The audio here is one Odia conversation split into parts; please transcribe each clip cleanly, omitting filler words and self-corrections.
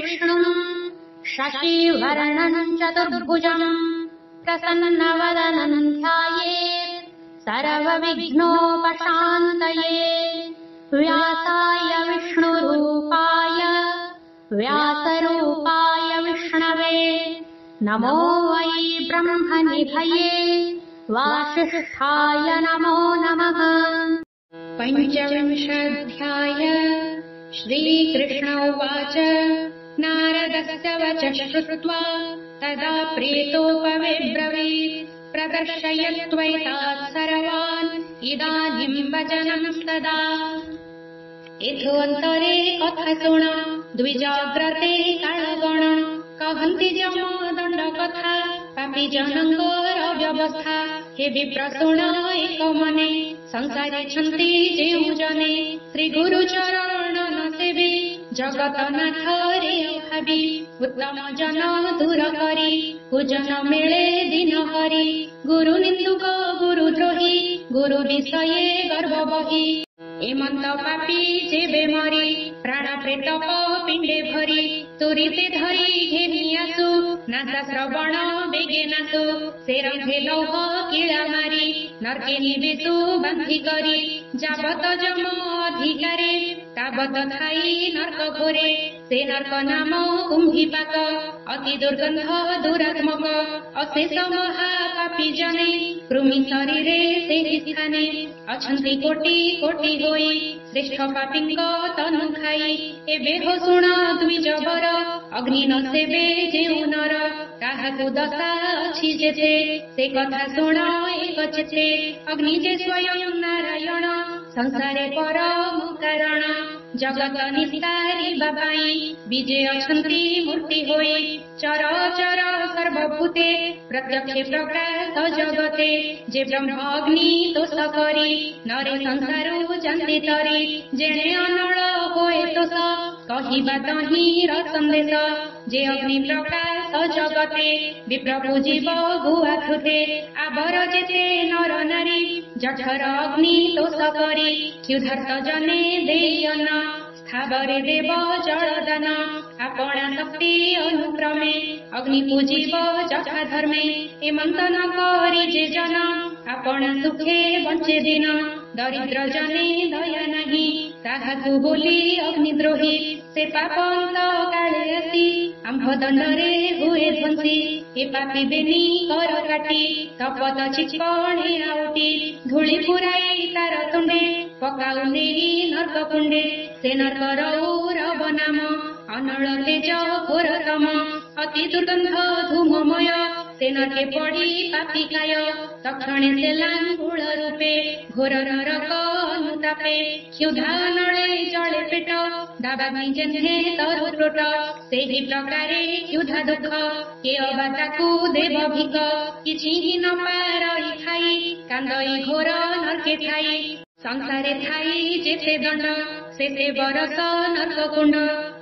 विष्णुम् शशिवर्णम् चतुर्भुजम् प्रसन्नवदनम् ध्यायेत् सर्वविघ्नोपशान्तये। व्यासाय विष्णुरूपाय व्यासरूपाय विष्णवे नमो वै ब्रह्मनिधये वासिष्ठाय नमो नमः। पञ्चविंशाध्याय। श्रीकृष्ण उवाच नारदस्य वचः श्रुत्वा तदा प्रीतोपविब्रवीत् प्रदर्शयत्वैतात् सर्वान् इदानीम् वचनम् सदा। एथोऽन्तरे कथा शुण द्विजाग्रते कालगण कहन्ति जमदण्ड कथा पापी जनଙ୍କର ବ୍ୟବସ୍ଥା। हे विप्रशुण ଏକ ମନେ ସଂସାରେ ଛନ୍ତି ଯେଉଁ ଜନେ ଶ୍ରୀ ଗୁରୁ ଚରଣ ନ ସେବି ଜଗତ ନାଥରେ ଭାବି ଉତ୍ତମ ଜନ ଦୂର କରି ପୂଜନ ମିଳେ ଦିନ ହରି। ଗୁରୁ ନିନ୍ଦୁକ ଗୁରୁ ଦ୍ରୋହୀ ଗୁରୁ ବିଷୟେ ଗର୍ବ ବହି ଏମନ୍ତ ପାପୀ ଯେବେ ମରି ପ୍ରାଣ ପ୍ରେତ ପିଣ୍ଡେ ଭରି ତୁରିତେ ଧରି ଘେନି ଆସୁ ନାସା ଶ୍ରବଣ ବେଗେ ନାସୁ ସେ ରନ୍ଧେ ଲୌହ କିଳା ମାରି ନର୍କେ ନିବେଶୁ ବାନ୍ଧି କରି ଯାବତ ଯମ ଅଧିକାରେ ତାବତ ଥାଇ ନର୍କ ଘୋରେ ସେ ନର୍କ ନାମ କୁମ୍ଭୀପାକ ଅତି ଦୁର୍ଗନ୍ଧ ଦୁରାତ୍ମକ ଅଶେଷ ମହାପାପୀ ଜନେ କୃମି ଶରୀରେ ସେହି ସ୍ଥାନେ ଅଛନ୍ତି କୋଟି କୋଟି ହୋଇ ଶ୍ରେଷ୍ଠ ପାପୀଙ୍କ ତନୁ ଖାଇ। ଏବେ ହୋ ଶୁଣ ଦ୍ୱିଜବର ଅଗ୍ନି ନ ସେବେ ଯେଉଁ ନର କାହାକୁ ଦଶା ଅଛି ଯେତେ ସେ କଥା ଶୁଣ ଏକ ଚେତେ। ଅଗ୍ନି ଯେ ସ୍ୱୟଂ ନାରାୟଣ ସଂସାରେ ପରମ କାରଣ ଜଗତ ନିସ୍ତାରିବା ପାଇଁ ବିଜେ ଅଛନ୍ତି ମୂର୍ତ୍ତି ହୋଇ। ଚରଚର ସର୍ବଭୂତେ ପ୍ରତ୍ୟକ୍ଷେ ପ୍ରକାଶ ଜଗତେ ଯେ ବ୍ରହ୍ମ ଅଗ୍ନି ଦୋଷ କରି ନରେ ସଂସାରୁ ଯାନ୍ତି ତରି ଯେଣେ ଅନଳ ହୋଏ ଦୋଷ କହିବା ତହିଁର ସନ୍ଦେଶ ଯେ ଅଗ୍ନି ପ୍ରକାଶ ଜଗତେ ବିପ୍ର ପୂଜିବ ଗୁଆ ଧୃତେ ଆବର ଯେତେ ନର ନାରୀ ଜଠର ଅଗ୍ନି ଦୋଷ କରି କ୍ଷୁଧାର୍ତ ଜନେ ଦେଇ ଅନ୍ନ ସ୍ଥାବରେ ଦେବ ଜଳଦାନ ଆପଣା ଶକ୍ତି ଅନୁକ୍ରମେ ଅଗ୍ନି ପୂଜିବ ଯଥା ଧର୍ମେ ଏମନ୍ତ ନ କରି ଯେ ଜନ ଆପଣା ସୁଖେ ବଞ୍ଚେ ଦିନ ଦରିଦ୍ର ଜନେ ଦୟା ନାହିଁ ତାହାକୁ ବୋଲି ଅଗ୍ନିଦ୍ରୋହୀ ସେ ପାପ ଅନ୍ତ କାଳେ ଆସି ଆମ୍ଭ ଦଣ୍ଡରେ ହୁଏ ଧ୍ୱଂସୀ। ଏ ପାପି ବେନି କର କାଟି ତପତ ଚିକଣେ ଆଉଟି ଧୂଳି ପୁରାଇ ତାର ତୁଣ୍ଡେ ପକାଉ ନେଇ ନର୍କ କୁଣ୍ଡେ ସେ ନର୍କର ରବ ନାମ ଅନଳ ତେଜ ଘୋରତମ ଅତି ଦୁର୍ଗନ୍ଧ ଧୂମମୟ ସେ ନର୍କେ ପଡ଼ି ପାପି କାୟ ତକ୍ଷଣେ ସେ ଲାଙ୍ଗୁଳ ରୂପେ ଘୋର ନରକ ଅନୁତାପେ କ୍ଷୁଧା ନଳେ ଜଳେ ପେଟ ଦାବାଗ୍ନି ଯେହ୍ନେ ତରୁ ପ୍ରୋଟ ସେହି ପ୍ରକାରେ କ୍ଷୁଧା ଦୁଃଖ କେ ଅବା ତାକୁ ଦେବ ଭିକ କିଛି ନ ପାରଇ ଖାଇ କାନ୍ଦଇ ଘୋର ନର୍କେ ଥାଇ ସଂସାରେ ଥାଇ ଯେତେ ଦଣ୍ଡ ସେତେ ବରଷ ନର୍କ କୁଣ୍ଡ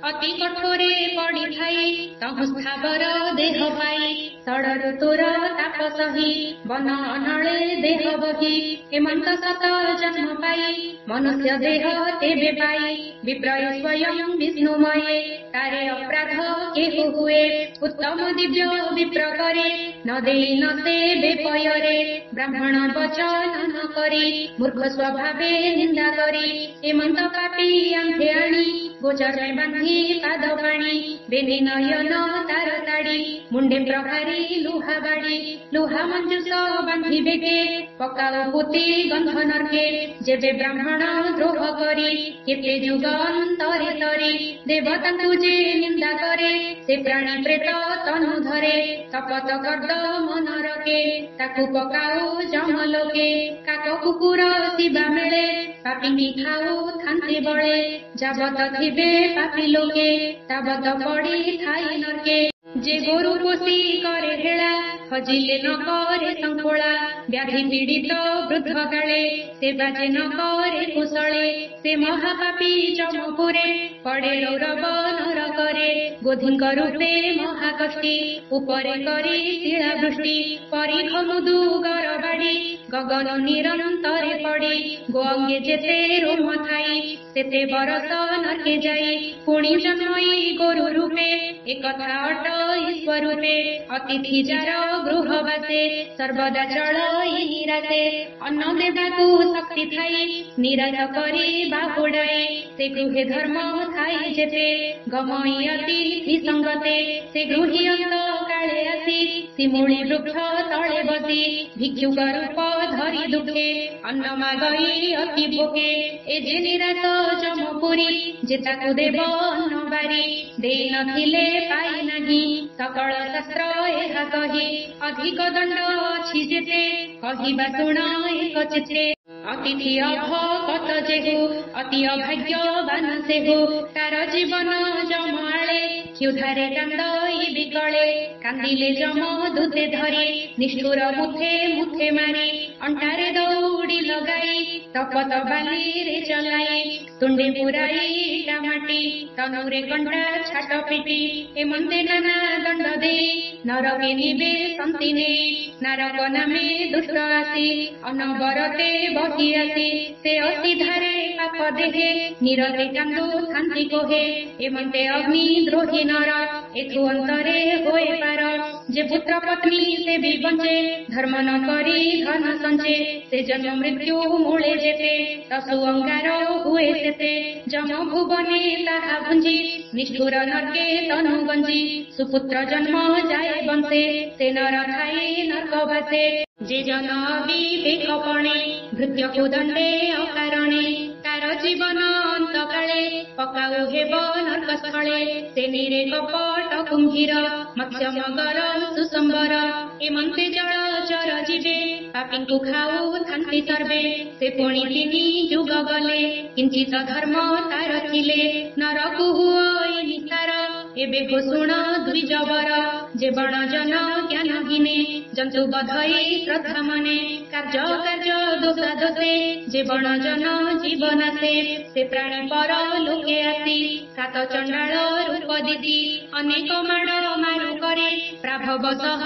ଅତି କଠୋରେ ପଡ଼ିଥାଇ ତହୁ ସ୍ଥାବର ଦେହ ପାଇ ଷଡ଼ରୁ ତୋର ତାପ ସହି ବନ ଅନଳେ ଦେହ ବହି ହେମନ୍ତ ଶତ ଜନ୍ମ ପାଇ ମନୁଷ୍ୟ ଦେହ ତେବେ ପାଇ ବିପ୍ରୟ ସ୍ୱୟଂ ବିଷ୍ଣୁମୟେ ତାରେ ଅପରାଧ କେହୁ ହୁଏ ଉତ୍ତମ ଦିବ୍ୟ ବିପ୍ର କରେ ନ ଦେଇ ନ ସେବେ ପୟରେ ବ୍ରାହ୍ମଣ ବଚନ ନ କରି ମୂର୍ଖ ସ୍ୱଭାବେ ନିନ୍ଦା କରି ହେମନ୍ତ ପାପୀ ଆମ୍ଭେ ଆଣି ଗୋଚରେ ବାନ୍ଧି ପାଦ ପାଣି ବେନି ନୟନ ତାର ତାଡ଼ି ମୁଣ୍ଡେ ପ୍ରହାରୀ ଲୁହା ବାଡ଼ି ଲୁହା ମଞ୍ଜୁଷ ବାନ୍ଧି ବେଗେ ପକାଉ ପୋତି ଗନ୍ଧ ନର୍କେ ଯେବେ ବ୍ରାହ୍ମଣ ଦ୍ରୋହ କରି କେତେ ଯୁଗ ଅନ୍ତରେ ତରି ଦେବତାଙ୍କୁ ଯେ ନିନ୍ଦା କରେ ସେ ପ୍ରାଣୀ ପ୍ରେତ ତନୁ ଧରେ ତପତ କର୍ଦ ମନ ରକେ ତାକୁ ପକାଉ ଜମଲୋକେ କାକ କୁକୁର ଶିବା ମିଳେ ପାପିନି ଖାଉ ଥାନ୍ତି ବଳେ ଯାବତ ଥିବେ ପାପି ଲୋକେ ତାବତ ପଡ଼ି ଥାଇ ନର୍କେ जे ଗୋରୁ ପୋଷି କରେ ହେଳା, ହଜିଲେ ନ କରେ ଶଙ୍ଖୋଳା। ବ୍ୟାଧି ପୀଡ଼ିତ ବୃଦ୍ଧ କାଳେ, ସେବା ଯେ ନ କରେ କୁଶଳେ। ସେ ମହାପାପୀ ଯମପୁରେ, ପଡ଼େ ରୌରବ ନରକରେ। ଗୋଧିଙ୍କ ରୂପେ ମହାକଷ୍ଟି, ଉପରେ କରି ଶିଳାବୃଷ୍ଟି। ପରୀଖ ମୃଦୁ ଗରବାଡ଼ି, ଗଗନ ନିରନ୍ତରେ ପଡ଼ି। ଗୋଅଙ୍ଗେ ଯେତେ ରୋମ ଥାଇ, ସେତେ ବରଷ ନର୍କେ ଯାଇ। ପୁଣି ଜନ୍ମଇ ଗୋରୁ ରୂପେ, ଏକଥା ଅଟ ଈଶ୍ୱରୂପେ। ଅତିଥି ଯାର ଗୃହ ବାସେ, ସର୍ବଦା ଚଳଇ ନିରାଶେ। ଅନ୍ନ ଦେବାକୁ ଶକ୍ତି ଥାଇ, ନିରାଶ କରି ବାହୁଡ଼ାଏ। ସେ ଗୃହେ ଧର୍ମ ଥାଇ ଯେତେ, ଗମଇ ଅତିଥି ସଙ୍ଗତେ। ସେ ଗୃହୀୟନ୍ତ କାଳେ ଆସି, ଶିମୁଳି ବୃକ୍ଷ ତଳେ ବସି। ଭିକ୍ଷୁକ ରୂପ ଧରି ଦୁଃଖେ, ଅନ୍ନ ମାଗଇ ଅତି ଭୋକେ। ଏ ଯେ ନିରାଶ ଯମପୁରୀ, ଯେ ତାକୁ ଦେବ ଅନ୍ନ ବାରି। ଦେଇ ନଥିଲେ ପାଇ ନାହିଁ, ସକଳ ଶାସ୍ତ୍ର ଏହା କହି। ଅଧିକ ଦଣ୍ଡ ଅଛି ଯେତେ, କହିବା ଶୁଣ ଏକ ଚିତ୍ତେ। ଅତିଥି ଅଭକତ ଯେହୁ, ଅତି ଅଭାଗ୍ୟବାନ ସେହୁ। ତାର ଜୀବନ ଯମ ଆଳେ, କ୍ଷୁଧାରେ କାନ୍ଦଇ ବିକଳେ। କାନ୍ଦିଲେ ଯମ ଦୂତେ ଧରି, ନିଷ୍ଠୁର ମୁଥେ ମୁଥେ ମାରି। ଅଣ୍ଟାରେ ଦଉଡ଼ି ଲଗାଇ, ତପତ ବାଲିରେ ଚଲାଇ। ତୁଣ୍ଡେ ପୁରାଇ ଇଟା ମାଟି, ତନୁରେ କଣ୍ଟା ଛାଟ ପିଟି। ଏମନ୍ତେ ନାନା ଦଣ୍ଡ ଦେଇ, ନରକେ ନିବେ ଶାନ୍ତି ନେଇ। ନାରକ ନାମେ ଦୁଷ୍ଟ ଆସି, ଅନବରତେ ବହି ଆସି। ସେ ଅସିଧାରେ ପାପ ଦେହେ, ନିରତେ କାନ୍ଦୁ ଥାନ୍ତି କୋହେ। ଏମନ୍ତେ ଅଗ୍ନି ଦ୍ରୋହୀ ନର, ଏଥୁ ଅନ୍ତରେ ହୋଏ ପାର। ଯେ ପୁତ୍ର ପତ୍ନୀ ସେ ବି ବଞ୍ଚେ, ଧର୍ମ ନ କରି ଧନ ସଞ୍ଚେ। ସେ ଜନ୍ମ ମୃତ୍ୟୁ ମୂଳେ ଯେତେ, ତସୁ ଅଙ୍ଗାର ହୁଏ ସେତେ। ଯମ ଭୁବନେ ତାହା ଭୁଞ୍ଜି, ନିଷ୍ଠୁର ନର୍କେ ତନୁ ଗଞ୍ଜି। ସୁପୁତ୍ର ଜନ୍ମ ଯାଏ ବଂଶେ, ସେ ନର ଥାଇ ନର୍କ ବାସେ। ଯେ ଜନ ବିବେକ ପଣେ, ଭୃତ୍ୟକୁ ଦଣ୍ଡେ ଅକାରଣେ। ତାର ଜୀବନ ଅନ୍ତକାଳେ, ପକାଉ ହେବ ନର୍କ ସ୍ଥଳେ। ସେ ନିରେ କପଟ କୁମ୍ଭୀର, ମତ୍ସ୍ୟ ମଗର ସୁସମ୍ବର। ଏମନ୍ତେ ଜଳଚର ଯିବେ, ପାପୀଙ୍କୁ ଖାଉ ଥାନ୍ତି ସର୍ବେ। ସେ ପୁଣି ତିନି ଯୁଗ ଗଲେ, କିଞ୍ଚିତ ଧର୍ମ ତାର ଥିଲେ। ନରକୁ ହୁଅ ନିସ୍ତାର, ଏବେ ହୋ ଶୁଣ ଦ୍ୱିଜବର। ଯେ ବଣ ଜନ ଜ୍ଞାନହୀନେ, ଜନ୍ତୁ ବଧଇ ଶ୍ରଦ୍ଧା ମନେ। କାର୍ଯ୍ୟ କାର୍ଯ୍ୟ ଦୋଷା ଦୋଷେ, ଯେ ବଣ ଜନ ଜୀବନାଶେ। ସେ ପ୍ରାଣୀ ପର ଲୋକେ ଆସି, ସାତ ଚଣ୍ଡାଳ ରୂପ ଦିଦି। ଅନେକ ମାଡ଼ ମାରୁ करे, ପ୍ରାଭବ ସହ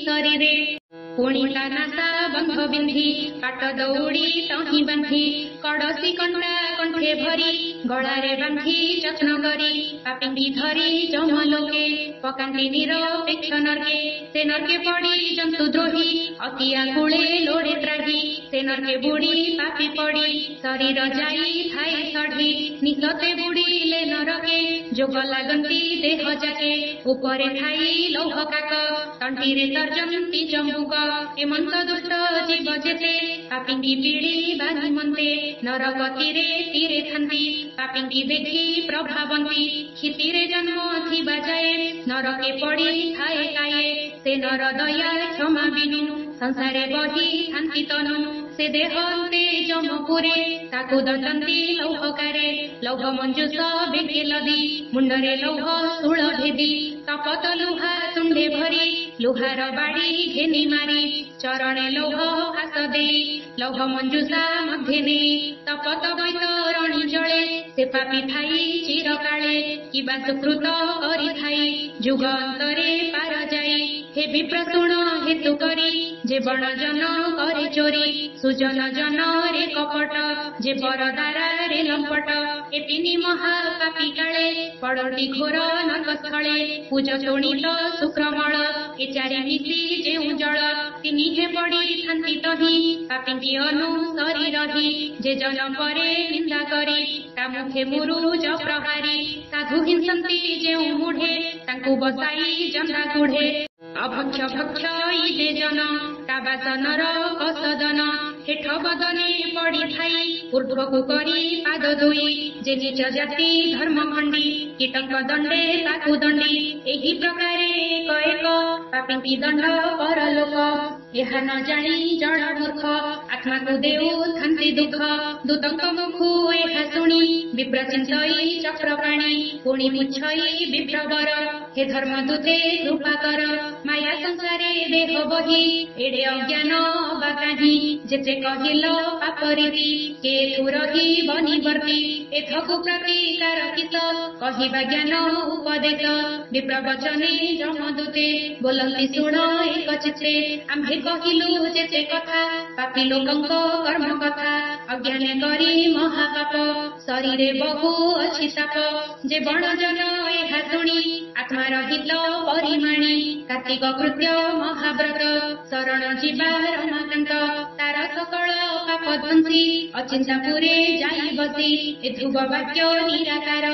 ଶରୀରେ। ପୁଣି ତା ନାସା ବନ୍ଧ ବିନ୍ଧି, ପାଟ ଦଉଡ଼ି ତହିଁ ବାନ୍ଧି। କଡ଼ସି କଣ୍ଟା କଣ୍ଠେ ଭରି, ଗଳାରେ ବାନ୍ଧି ଯତ୍ନ କରି। ପାପିଙ୍କି ଧରି ଯମ ଲୋକେ, ପକାନ୍ତି ନିରପେକ୍ଷ ନର୍କେ। ସେ ନର୍କେ ପଡ଼ି ଜନ୍ତୁ ଦ୍ରୋହୀ, ଅତି ଆକୁଳେ ଲୋଡ଼େ ତ୍ରାହି। ସେ ନର୍କେ ବୁଡ଼ି ପାପି ପଡ଼ି, ଶରୀର ଯାଇ ଥାଏ ସଢ଼ି। ନିଶତେ ବୁଡ଼ିଲେ ନରକେ, ଯୋଗ ଲାଗନ୍ତି ଦେହ ଯାକେ। ଉପରେ ଥାଇ ଲୌହ କାକ, ତଣ୍ଟିରେ ତର୍ଜନ୍ତି ଚମ୍ବୁକ। ଏମନ୍ତ ଦୁଷ୍ଟ ଜୀବ ଯେତେ, ପାପିଙ୍କି ପୀଡ଼ିବା ନିମନ୍ତେ। ନରକତିରେ ତୀରେ ଥାନ୍ତି, ପାପିଙ୍କି ଦେଖି ପ୍ରଭାବନ୍ତି। କ୍ଷିତିରେ ଜନ୍ମ ଥିବା ଯାଏ, ନରକେ ପଡ଼ି ଥାଏ କାଏ। ସେ ନର ଦୟା କ୍ଷମା ବିନୁ, ସଂସାରେ ବହି ଥାନ୍ତି ତନୁ। ସେ ଦେହ ଅନ୍ତେ ଯମପୁରେ, ତାକୁ ଦଣ୍ଡନ୍ତି ଲୌହକାରେ। ଲୌହ ମଞ୍ଜୁଷ ବେଗେ ଲଦି, ମୁଣ୍ଡରେ ଲୌହ ଶୂଳ ଭେଦି। ତପତ ଲୁହା ତୁଣ୍ଡେ ଭରି, ଲୁହାର ବାଡ଼ି ଘେନି ମାରି। ଚରଣେ ଲୌହ ହାତ ଦେଇ, ଲୌହ ମଞ୍ଜୁଷା ମଧ୍ୟ ନେଇ। ତପତ ବୈତରଣୀ ଜଳେ, ସେ ପାପି ଥାଇ ଚିରକାଳେ। କିବା ସୁକୃତ କରିଥାଇ, ଯୁଗ ଅନ୍ତରେ ପାର ଯାଇ। हे विप्र शुण हेतु करी, जे बण जन करे चोरी। सुजन जन रे कपट, जे पर दारा रे लंपट। ए तिनि महापापी काळे, पड़ती घोर नरक स्थळे। पूज शोणित शुक्रमळ, ए चारि मिशी जेउ जळ। तिनि हे पड़ी थांती तही, पापींकी अनुसरी रही। जे जन परे निंदा करी, ता मुखे मुरुज प्रहारी। साधु हिंसंती जेउ मुढ़े, तांकु बसाई जंदा गुढ़े। अभक्ष भक्ष इदे जन, ता बासनर कसदन। हेठ बदने पड़ी थाई, ऊर्ध्वकु करी पाद दुई। जे नीच जाति धर्म खंडी, कीटक दंडे ताकु दंडी। एही प्रकारे एक एक, पापींकी दंड परलोक। ଏହା ନ ଜାଣି ଜଳ ମୂର୍ଖ, ଆତ୍ମାକୁ ଦେଉ ଥାନ୍ତି ଦୁଃଖ। ଦୂତଙ୍କ ମୁଖୁ ଏହା ଶୁଣି, ବିପ୍ର ଚିନ୍ତଇ ଚକ୍ରପାଣି। ପୁଣି ପୁଛଇ ବିପ୍ରବର, हे धर्मदूते कृपा कर माया संसारे देह बही एडे अज्ञान बा काहि जेते कहिल पाप रीति के रही बनी बर्ती एथकु प्रतिकार कित कहिबा ज्ञान उपदेश विप्रवचने जमदूते बोलती शुण एक चित्ते आम्भे कहिलु जेते कथा पापी लोकंक कर्म कथा अज्ञाने करी महापाप शरीरे बहु अछि साप जे बणजन एहा शुणी आत्मा रहित परिमाणी कार्तिक कृत्य महाव्रत शरण जीवा रमाकांत तार सकल पाप ध्वंसी अचिंता पुरे जाई बसी ए ध्रुव वाक्य निराकार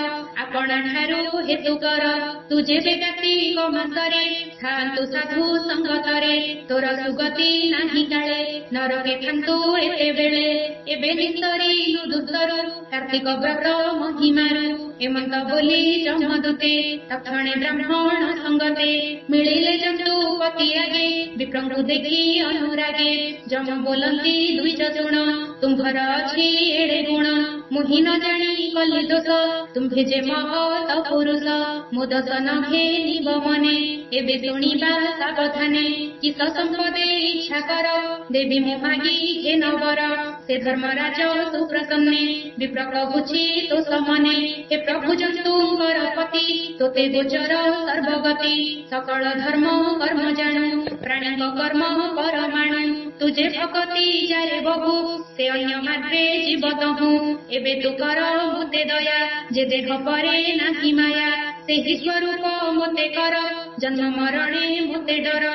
आपणा ठारू हेतु कर तु जेबे कार्तिक मासरे थांतु साधु संगतरे तोर सुगति नाही काळे नरके थांतु एते बेळे एबे निस्तरी दुधरू कार्तिक व्रत महिमारू एमंत बोली जमदूते तक्षणे ब्राह्मण संगते मिलिले जंतु पति आगे विप्रंकु देखी अनुरागे जम बोलती द्विज शुण तुम्भर अछि एड़े गुण मुहि न जानी कली दोष तुम्भे जे महत पुरुष मो दोष नघे निब मने एबे शुणिबा सावधाने किस संपदे इच्छा कर देवी मोहागी घे नवर से धर्मराज सुप्रसन्ने विप्र कहुछि तो समने हे प्रभु जंतुंकर पति तोते गोचर सर्वगति सकल धर्म कर्म जाणु प्राणीक कर्म परमाणु तुझे भक्ति जारे बहु से अन्य मात्रे जीव दहु एबे तु कर मुते दया जे देह परे नाही माया सेहि स्वरूप मुते कर जन्म मरणे मुते डर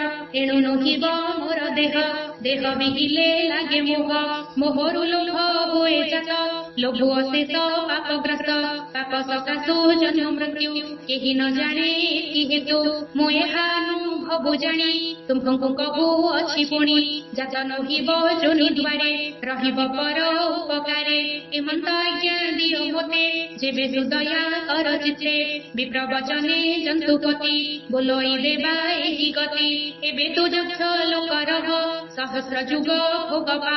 एणु नोहिब मोर देह देह बिहिले लागे मोह मोहरु लोभ होए जात लोभ अशेष पापग्रस्त पाप सकाशु जन्म मृत्यु केहि न जाने कि हेतु मो एहानुभव जानी तुम्भंकु कहु अछि पुणी जात नोहिब जोनि द्वारे रहिब पर उपकारे एमंत आज्ञा दियो मोते जेबे सुदया कर चित्ते विप्रवचने जंतुपति बोलोई देबा एहि गति एबे तु यक्ष लोक रह सहस्र जुग भोग पा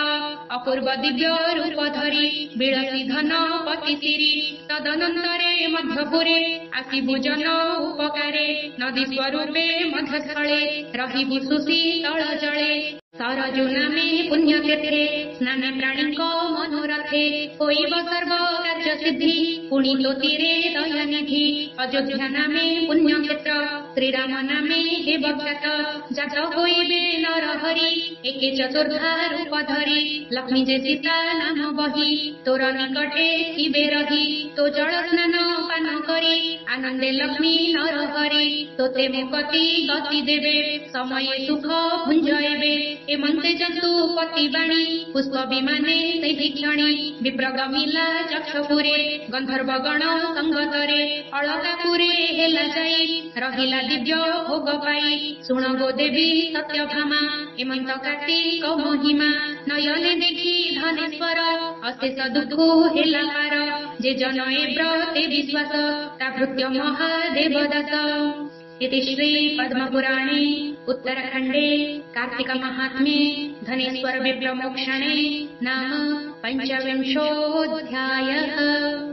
अपूर्व दिव्य रूप धरी बिळसी धन पति सिरी तदनंतरे मध्यपुरे आसिबु जन उपकारे नदी स्वरूपे मध्यस्थळे रहिबु सुशीतल जळे सरजु नामे पुण्य तीर्थे स्नाने प्राणीक मनोरथे होइब सर्व कार्य सिद्धि पुणी तो तीरे दयानिधि अयोध्या नामे पुण्य क्षेत्र श्रीराम नामे हे बख्यात जात होइबे नर हरि एके चतुर्धा रूप धरी लक्ष्मी जे सीता नाम बही तोर निकटे थिबे रही तो जल स्नान पान करी आनंदे लक्ष्मी नर हरि तोते मुक्ति गति देबे समय सुख भुंजएबे एमंते जंतु पतिवाणी पुष्प विमाने सेहि क्षणी विप्रगमिला चक्षपुरे गंधर्व गण संगतरे अलकापुरे हेला जाई रहिला दिव्य भोग पाई शुण गो देवी सत्यभामा एमंत कार्तिक महिमा नयने देखी धनेश्वर अशेष दुख हेला पार जे जन ए व्रते विश्वास ताभृत्य महादेव दास इति श्री पद्मपुराणे उत्तरखण्डे कार्तिक महात्म्ये धनेश्वर विप्र मोक्षणे नाम 25 अध्यायः।